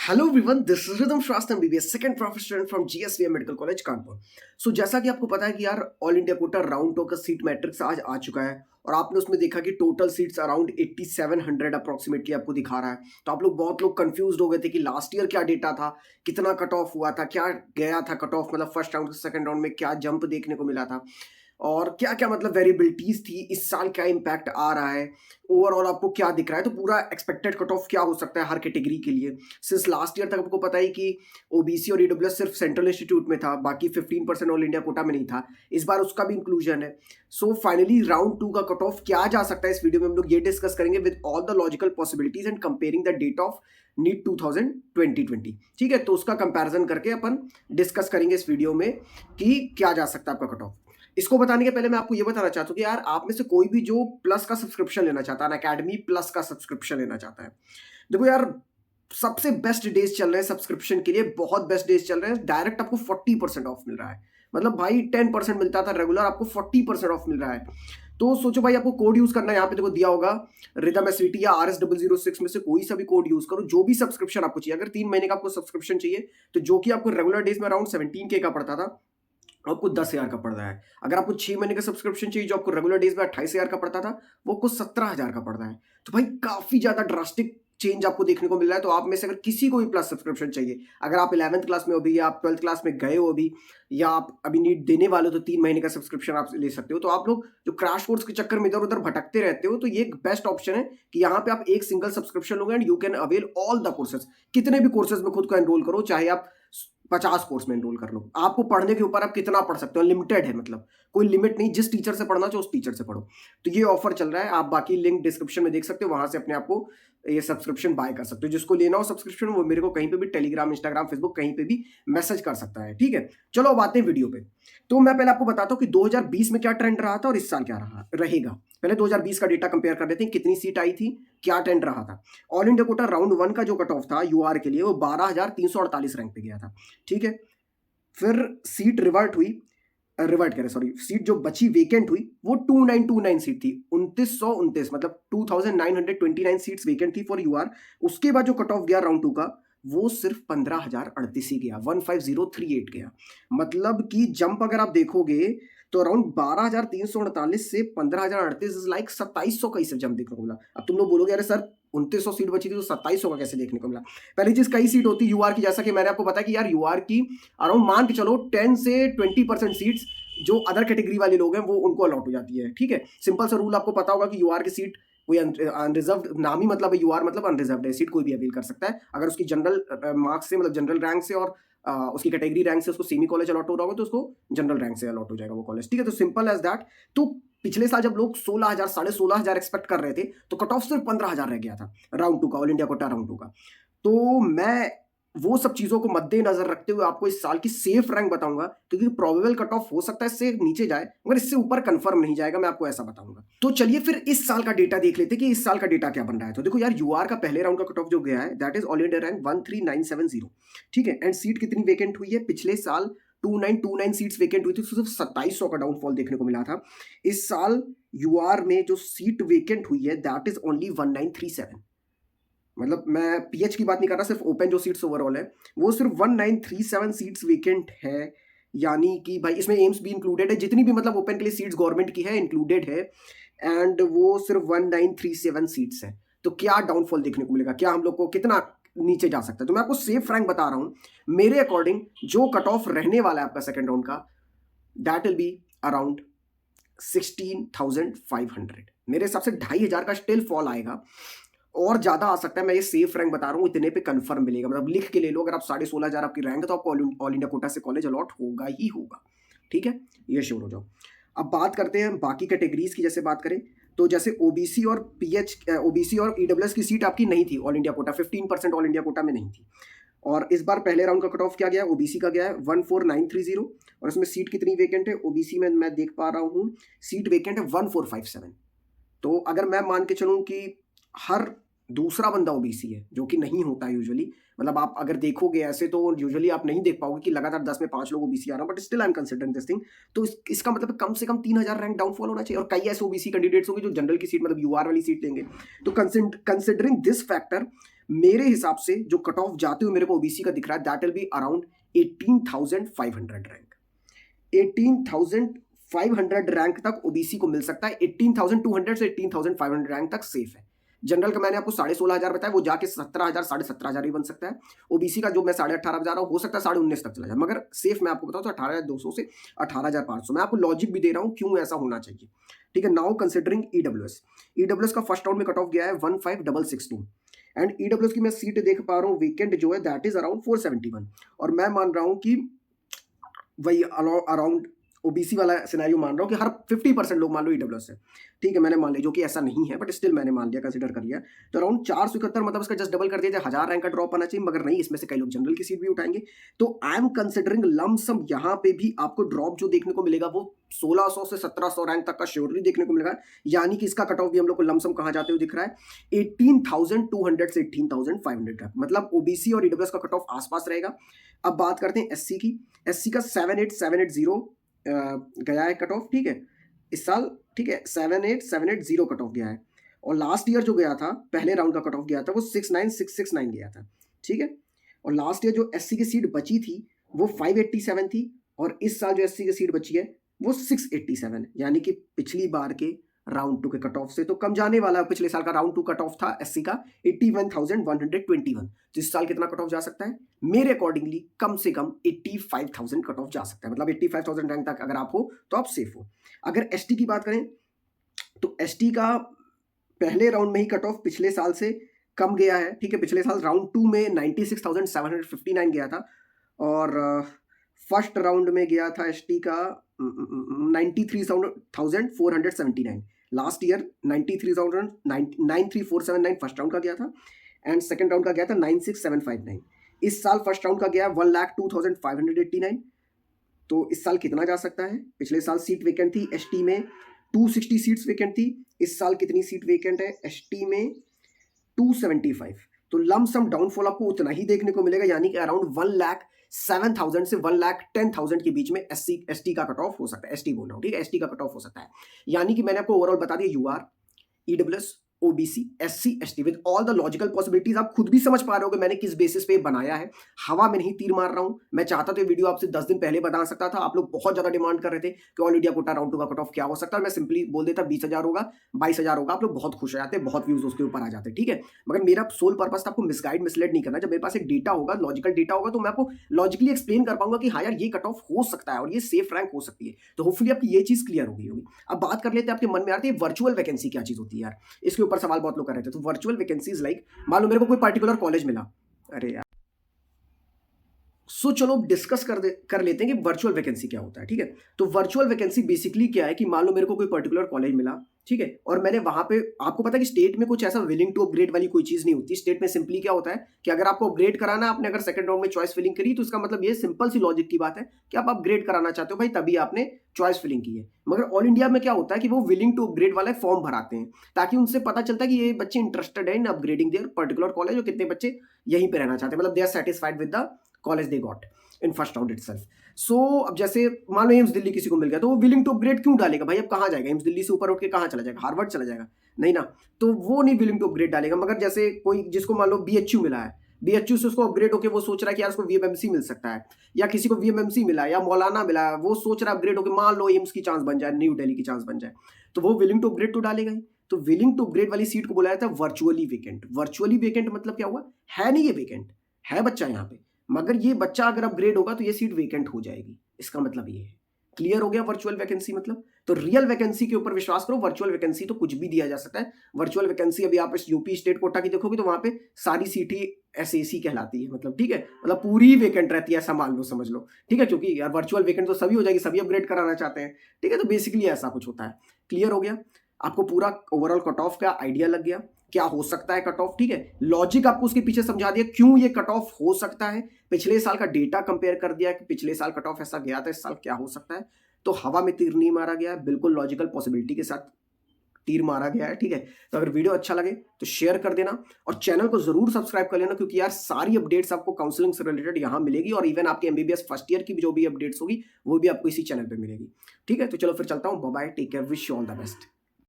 Hello everyone, this is Ridham Srivastava MBBS second professor from GSVM medical college Kanpur. So जैसा कि आपको पता है कि यार ऑल इंडिया कोटा राउंड 2 का सीट मैट्रिक्स आज आ चुका है और आपने उसमें देखा कि टोटल सीट्स अराउंड 8700 अप्रोक्सीमेटली आपको दिखा रहा है। तो आप लोग बहुत लोग कंफ्यूज हो गए थे कि लास्ट ईयर क्या डेटा था, कितना कट ऑफ हुआ था, क्या गया था कट ऑफ, मतलब फर्स्ट राउंड से सेकंड राउंड में क्या जंप देखने को मिला था और क्या क्या मतलब वेरिएबिलिटीज थी, इस साल क्या इंपैक्ट आ रहा है, ओवरऑल आपको क्या दिख रहा है, तो पूरा एक्सपेक्टेड कट ऑफ क्या हो सकता है हर कैटेगरी के लिए। सिंस लास्ट ईयर तक आपको पता है कि ओबीसी और ईडब्ल्यूएस सिर्फ सेंट्रल इंस्टीट्यूट में था, बाकी 15% ऑल इंडिया कोटा में नहीं था। इस बार उसका भी इंक्लूजन है। सो फाइनली राउंड 2 का कट ऑफ क्या जा सकता है, इस वीडियो में हम लोग ये डिस्कस करेंगे with all the logical possibilities and comparing the date of NEET 2020। ठीक है, तो उसका कंपैरिजन करके अपन डिस्कस करेंगे इस वीडियो में कि क्या जा सकता है आपका कट ऑफ। इसको बताने के पहले मैं आपको ये बताना चाहता हूँ कि यार आप में से कोई भी जो प्लस का सब्सक्रिप्शन लेना चाहता है, अकेडमी प्लस का सब्सक्रिप्शन लेना चाहता है, देखो यार सबसे बेस्ट डेज चल रहे हैं सब्सक्रिप्शन के लिए, बहुत बेस्ट डेज चल रहे हैं। डायरेक्ट आपको 40% ऑफ मिल रहा है। मतलब भाई 10% मिलता था रेगुलर, आपको 40% ऑफ मिल रहा है। तो सोचो भाई आपको कोड यूज करना है, यहाँ पे देखो दिया होगा रिदम एसवीटी या RS006 में से कोई सा भी कोड यूज करो, जो भी सब्सक्रिप्शन आपको चाहिए। अगर 3 महीने का आपको सब्सक्रिप्शन चाहिए तो जो कि आपको रेगुलर डेज में अराउंड 17K का पड़ता था, आपको 10,000 का पड़ रहा है। अगर आपको 6 महीने का सब्सक्रिप्शन चाहिए जो आपको रेगुलर डेज में 28,000 का पड़ता था, वो आपको 17,000 का पड़ रहा है। तो भाई काफी ज्यादा ड्रास्टिक चेंज आपको देखने को मिल रहा है। तो आप में से अगर किसी को भी प्लस सब्सक्रिप्शन चाहिए, अगर आप 11th क्लास में हो भी या आप 12th क्लास में गए हो अभी, या आप अभी नीट देने वाले हो, तो 3 महीने का सब्सक्रिप्शन आप ले सकते हो। तो आप लोग जो क्रैश कोर्स के चक्कर में इधर उधर भटकते रहते हो, तो ये एक बेस्ट ऑप्शन है कि यहाँ पे आप एक सिंगल सब्सक्रिप्शन लोगे and you can avail all the courses. कितने भी कोर्सेज में खुद को एनरोल करो, चाहे आप 50 कोर्स में एनरोल कर लो। आपको पढ़ने के ऊपर आप कितना पढ़ सकते हो, लिमिटेड है, मतलब कोई लिमिट नहीं। जिस टीचर से पढ़ना चाहो उस टीचर से पढ़ो। तो ये ऑफर चल रहा है, आप बाकी लिंक डिस्क्रिप्शन में देख सकते हो, वहां से अपने आप को ये सब्सक्रिप्शन बाय कर सकते हो। जिसको लेना हो सब्सक्रिप्शन, वो मेरे को कहीं पे भी टेलीग्राम, इंस्टाग्राम, फेसबुक कहीं पे भी मैसेज कर सकता है। ठीक है, चलो अब आते हैं वीडियो पे। तो मैं पहले आपको बताता हूँ कि 2020 में क्या ट्रेंड रहा था और इस साल क्या रहेगा। पहले 2020 का डेटा कंपेयर कर लेते हैं, कितनी सीट आई थी, क्या ट्रेंड रहा था। ऑल इंडिया कोटा राउंड 1 का जो कट ऑफ था यूआर के लिए, वो 12,348 रैंक पे गया था। ठीक है, फिर सीट रिवर्ट करे, सॉरी, सीट जो बची वेकेंट हुई वो 2929 सीट थी, 2929, मतलब 2929 सीट्स वेकेंट थी फॉर यूआर। उसके बाद जो कट ऑफ गया राउंड 2 का, वो सिर्फ 15,038 ही गया, 15038 गया। मतलब कि जंप अगर आप देखोगे तो अराउंड 12,348 से 15,038 इज लाइक 2700 का ही जंप देखने को मिला। अब तुम लोग बोलोगे अरे सर 2900 सीट बची थी तो 2700 का कैसे देखने को मिला। पहली चीज, कई सीट होती है यूआर की, जैसा कि मैंने आपको बताया कि यार यूआर की अराउंड मान के चलो 10 से 20% सीट्स जो अदर कैटेगरी वाले लोग हैं वो उनको अलॉट हो जाती है। ठीक है, सिंपल सा रूल आपको पता होगा कि यूआर की सीट कोई अनरिजर्व, नाम ही मतलब है यूआर मतलब अनरिजर्व है, सीट कोई भी अवेल कर सकता है। अगर उसकी जनरल मार्क्स से, मतलब जनरल रैंक से और उसकी कैटेगरी रैंक से उसको सेमी कॉलेज अलॉट हो रहा होगा तो उसको जनरल रैंक से अलॉट हो जाएगा वो कॉलेज। ठीक है, तो सिंपल एज दैट। तो पिछले साल जब लोग 16,000 16,500 एक्सपेक्ट कर रहे थे, तो कट ऑफ सिर्फ 15,000 रह गया था राउंड 2 का, ऑल इंडिया कोटा राउंड 2 का। तो मैं वो सब चीजों को मद्देनजर रखते हुए आपको इस साल की सेफ रैंक बताऊंगा, क्योंकि प्रोबेबल कट ऑफ हो सकता है इससे नीचे जाए, मगर इससे ऊपर कंफर्म नहीं जाएगा, मैं आपको ऐसा बताऊंगा। तो चलिए फिर इस साल का डेटा देख लेते हैं कि इस साल का डेटा क्या बन रहा है। तो देखो यार, यूआर का पहले राउंड का कट ऑफ जो गया है that is all India rank 13970। ठीक है, एंड सीट कितनी वेकेंट हुई है, पिछले साल 2929 सीट्स वेकेंट हुई थी, तो सिर्फ 2700 का डाउनफॉल देखने को मिला था। इस साल यूआर में जो सीट वेकेंट हुई है दैट इज ओनली 1937। मतलब मैं पीएच की बात नहीं कर रहा, सिर्फ ओपन जो सीट्स ओवरऑल है वो सिर्फ 1937 सीट्स वेकेंट है। यानी कि भाई इसमें एम्स भी इंक्लूडेड है, जितनी भी मतलब ओपन के लिए सीट्स गवर्नमेंट की है इंक्लूडेड है, एंड वो सिर्फ 1937 सीट्स है। तो क्या डाउनफॉल देखने को मिलेगा, क्या हम लोग को कितना नीचे जा सकता है। तो मैं आपको सेफ रैंक बता रहा हूँ, मेरे अकॉर्डिंग जो कट ऑफ रहने वाला है आपका सेकेंड राउंड का, दैट विल बी अराउंड 16,500। मेरे हिसाब से 2,500 का स्टिल फॉल आएगा, और ज्यादा आ सकता है। मैं ये सेफ रैंक बता रहा हूँ, इतने पे कंफर्म मिलेगा। मतलब लिख के ले लो, अगर आप 16,500 आपकी रैंक है तो आपको ऑल इंडिया कोटा से कॉलेज अलॉट होगा ही होगा। ठीक है, ये श्योर हो जाओ। अब बात करते हैं बाकी कैटेगरीज की। जैसे बात करें तो जैसे ओबीसी और ओबीसी और ईडब्ल्यूएस की सीट आपकी नहीं थी all India quota, 15% all India quota में नहीं थी। और इस बार पहले राउंड का कट ऑफ क्या गया, ओबीसी का गया है 14,930, और इसमें सीट कितनी वेकेंट है ओबीसी में, मैं देख पा रहा हूँ सीट वेकेंट है 1457। तो अगर मैं मान के चलूँ कि हर दूसरा बंदा ओबीसी है, जो कि नहीं होता है यूजुअली, मतलब आप अगर देखोगे ऐसे तो यूजुअली आप नहीं देख पाओगे कि लगातार 10 में 5 लोग ओबीसी आ रहा है, but still I am considering this thing. तो इसका मतलब कम से कम 3,000 रैंक डाउनफॉल होना चाहिए। और कई ऐसे ओबीसी कैंडिडेट्स होंगे जो जनरल की सीट, मतलब यूआर वाली सीट लेंगे। तो कंसिडरिंग दिस फैक्टर, मेरे हिसाब से जो कट ऑफ जाते हुए मेरे को ओबीसी का दिख रहा है that will be around 18,500 rank. 18,500 rank तक ओबीसी को मिल सकता है। 18,200 से 18,500 रैंक तक सेफ है। जनरल का मैंने आपको 16,500 बताया, वो जाके 17,000 17,500 भी बन सकता है। ओबीसी का जो मैं 18,500 बता रहा हूँ हो सकता है 19,500 तक चला जाए, मगर सेफ मैं आपको बताऊँ तो 18,200 से 18,500। मैं आपको लॉजिक भी दे रहा हूँ क्यों ऐसा होना चाहिए, ठीक है। नाउ कंसिडरिंग ईडब्ल्यूएस का फर्स्ट राउंड में कट ऑफ गया है 15,662 एंड ईडब्ल्यूएस की मैं सीट देख पा रहा हूँ वेकेंट जो है दैट इज अराउंड 471 और मैं मान रहा हूँ कि वही अराउंड ओबीसी वाला सिनेरियो मान रहा हूँ कि हर 50% लोग मान लो ईडब्ल्यूएस है, ठीक है। मैंने मान लिया जो कि ऐसा नहीं है बट स्टिल मैंने मान लिया, कंसिडर कर लिया। तो अराउंड 471 मतलब उसका जस्ट डबल कर दिया, 1000 रैंक का ड्रॉप आना चाहिए, मगर नहीं, इसमें से कई लोग जनरल की सीट भी उठाएंगे। तो आई एम कंसिडरिंग लमसम यहाँ पे भी आपको ड्रॉप जो देखने को मिलेगा वो 1600 से 1700 रैंक तक का श्योरली देखने को मिलेगा। यानी कि इसका कट ऑफ भी हम लोग को लमसम कहाँ जाते हुए दिख रहा है 18,200 से 18,500 मतलब ओबीसी और ईडब्ल्यूएस का कट ऑफ आसपास रहेगा। अब बात करते हैं एससी की। एससी का 78,780 गया है कट ऑफ, ठीक है, इस साल, ठीक है। 78,780 कट ऑफ गया है और लास्ट ईयर जो गया था पहले राउंड का कट ऑफ गया था वो 69,669 गया था, ठीक है। और लास्ट ईयर जो एससी की सीट बची थी वो 587 थी और इस साल जो एससी की सीट बची है वो 687 है। यानी कि पिछली बार के राउंड 2 के कट ऑफ से तो कम जाने वाला। पिछले साल का राउंड 2 कट ऑफ था एससी का 81,121, तो इस साल कितना कट ऑफ जा सकता है मेरे अकॉर्डिंगली कम से कम 85,000 कट ऑफ जा सकता है। मतलब 85,000 रैंक तक अगर आप हो तो आप सेफ हो। अगर एसटी की बात करें तो एसटी का पहले राउंड में ही कट ऑफ पिछले साल से कम गया है, ठीक है। पिछले साल राउंड 2 में 96,759 गया था और फर्स्ट राउंड में गया था एसटी का 93,479। लास्ट ईयर 93,479 फर्स्ट राउंड का गया था एंड सेकंड राउंड का गया था 96,759। इस साल फर्स्ट राउंड का गया 1,02,589। तो इस साल कितना जा सकता है? पिछले साल सीट वेकेंट थी एसटी में 260 सीट्स वेकेंट थी, इस साल कितनी सीट वेकेंट है एसटी में 275। तो लमसम डाउनफॉल आपको उतना ही देखने को मिलेगा, यानी कि अराउंड 1,07,000 से 1,10,000 के बीच में एसटी का कट ऑफ हो सकता है। एसटी बोल रहा हूँ, ठीक है, एसटी का कट ऑफ हो सकता है। यानी कि मैंने आपको ओवरऑल बता दिया UR, EWS, OBC, SC, ST with all the logical possibilities. आप खुद भी समझ पा रहे हो कि मैंने किस बेसिस पे बनाया है। हवा में नहीं तीर मार रहा हूं। मैं चाहता तो ये वीडियो आपसे 10 दिन पहले बता सकता था, आप लोग बहुत ज्यादा डिमांड कर रहे थे कि ऑल इंडिया कोटा राउंड 2 का कट ऑफ क्या हो सकता है। मैं सिंपली बोल देता 20,000 होगा, 22,000 होगा, आप लोग बहुत खुश हो जाते, बहुत व्यूज उसके ऊपर आ जाते, ठीक है। मगर मेरा सोल पर्पस था आपको मिसगाइड मिसलेड नहीं करना। जब मेरे पास एक डेटा होगा, लॉजिकल डेटा होगा, तो मैं आपको लॉजिकली एक्सप्लेन कर पाऊंगा कि हाँ यार ये कट ऑफ हो सकता है और ये सेफ रैंक हो सकती है। तो होपफुली आपकी ये चीज क्लियर हो गई होगी। अब बात कर लेते हैं, आपके मन में आती है वर्चुअल वैकेंसी क्या चीज होती है यार, इसके ऊपर सवाल बहुत लोग कर रहे थे। तो वर्चुअल वैकेंसीज लाइक मान लो मेरे को कोई पर्टिकुलर कॉलेज मिला, अरे यार सो चलो डिस्कस कर लेते हैं कि वर्चुअल वैकेंसी क्या होता है, ठीक है। तो वर्चुअल वैकेंसी बेसिकली क्या है कि मान लो मेरे को कोई पर्टिकुलर कॉलेज मिला, ठीक है, और मैंने वहां पे, आपको पता है कि स्टेट में कुछ ऐसा विलिंग टू अपग्रेड वाली कोई चीज नहीं होती। स्टेट में सिंपली क्या होता है कि अगर आपको अपग्रेड कराना है, आपने अगर सेकंड राउंड में चॉइस फिलिंग करी तो इसका मतलब ये सिंपल सी लॉजिक की बात है कि आप अपग्रेड कराना चाहते हो भाई, तभी आपने चॉइस फिलिंग की है। मगर ऑल इंडिया में क्या होता है कि वो विलिंग टू अपग्रेड वाला फॉर्म भराते हैं ताकि उनसे पता चलता है कि ये बच्चे इंटरेस्टेड है in upgrading their particular college और कितने बच्चे यहीं पे रहना चाहते हैं, मतलब they are satisfied with the college they got in first round itself. So अब जैसे मान लो एम्स दिल्ली किसी को मिल गया तो वो विलिंग टू अपग्रेड क्यों डालेगा भाई? अब कहाँ जाएगा? एम्स दिल्ली से ऊपर उठ के कहाँ चला जाएगा? हार्वर्ड चला जाएगा? नहीं ना, तो वो नहीं विलिंग टू अपग्रेड डालेगा। मगर जैसे कोई जिसको मान लो बीएचयू मिला है, बीएचयू से उसको अपग्रेड होकर वो सोच रहा है कि यार उसको वीएमएमसी मिल सकता है, या किसी को वीएमएमसी मिला है या मौलाना मिला है, वो सोच रहा है अपग्रेड होकर मान लो एम्स की चांस बन जाए, न्यू दिल्ली की चांस बन जाए, तो वो विलिंग टू अपग्रेड तो डालेगा ही। तो विलिंग टू अपग्रेड वाली सीट को बुलाया था वर्चुअली वेकेंट। वर्चुअली वेकेंट मतलब क्या हुआ, है नहीं ये वेकेंट, है बच्चा यहाँ पे, मगर ये बच्चा अगर अपग्रेड होगा तो ये सीट वेकेंट हो जाएगी। इसका मतलब ये है। क्लियर हो गया वर्चुअल वैकेंसी मतलब? तो रियल वैकेंसी के ऊपर विश्वास करो, वर्चुअल वैकेंसी तो कुछ भी दिया जा सकता है। वर्चुअल वैकेंसी अभी आप इस यूपी स्टेट कोटा की देखोगे तो वहां पे सारी सीट ही एसएसी कहलाती है, मतलब ठीक है, मतलब पूरी वेकेंट रहती है, ऐसा मान लो, समझ लो, ठीक है, क्योंकि यार वर्चुअल वेकेंट तो सभी हो जाएगी, सभी अपग्रेड कराना चाहते हैं, ठीक है। तो बेसिकली ऐसा कुछ होता है। क्लियर हो गया? आपको पूरा ओवरऑल कट ऑफ का आइडिया लग गया, क्या हो सकता है कट ऑफ, ठीक है। लॉजिक आपको उसके पीछे समझा दिया क्यों ये कट ऑफ हो सकता है, पिछले साल का डेटा कंपेयर कर दिया कि पिछले साल कट ऑफ ऐसा गया था, इस साल क्या हो सकता है। तो हवा में तीर नहीं मारा गया है, बिल्कुल लॉजिकल पॉसिबिलिटी के साथ तीर मारा गया है, ठीक है। तो अगर वीडियो अच्छा लगे तो शेयर कर देना और चैनल को जरूर सब्सक्राइब कर लेना, क्योंकि यार सारी अपडेट्स आपको काउंसलिंग से रिलेटेड यहाँ मिलेगी और इवन आपके एमबीबीएस फर्स्ट ईयर की भी जो भी अपडेट्स होगी वो भी आपको इसी चैनल पे मिलेगी, ठीक है। तो चलो फिर चलता हूँ, bye bye, take care, wish you all the best.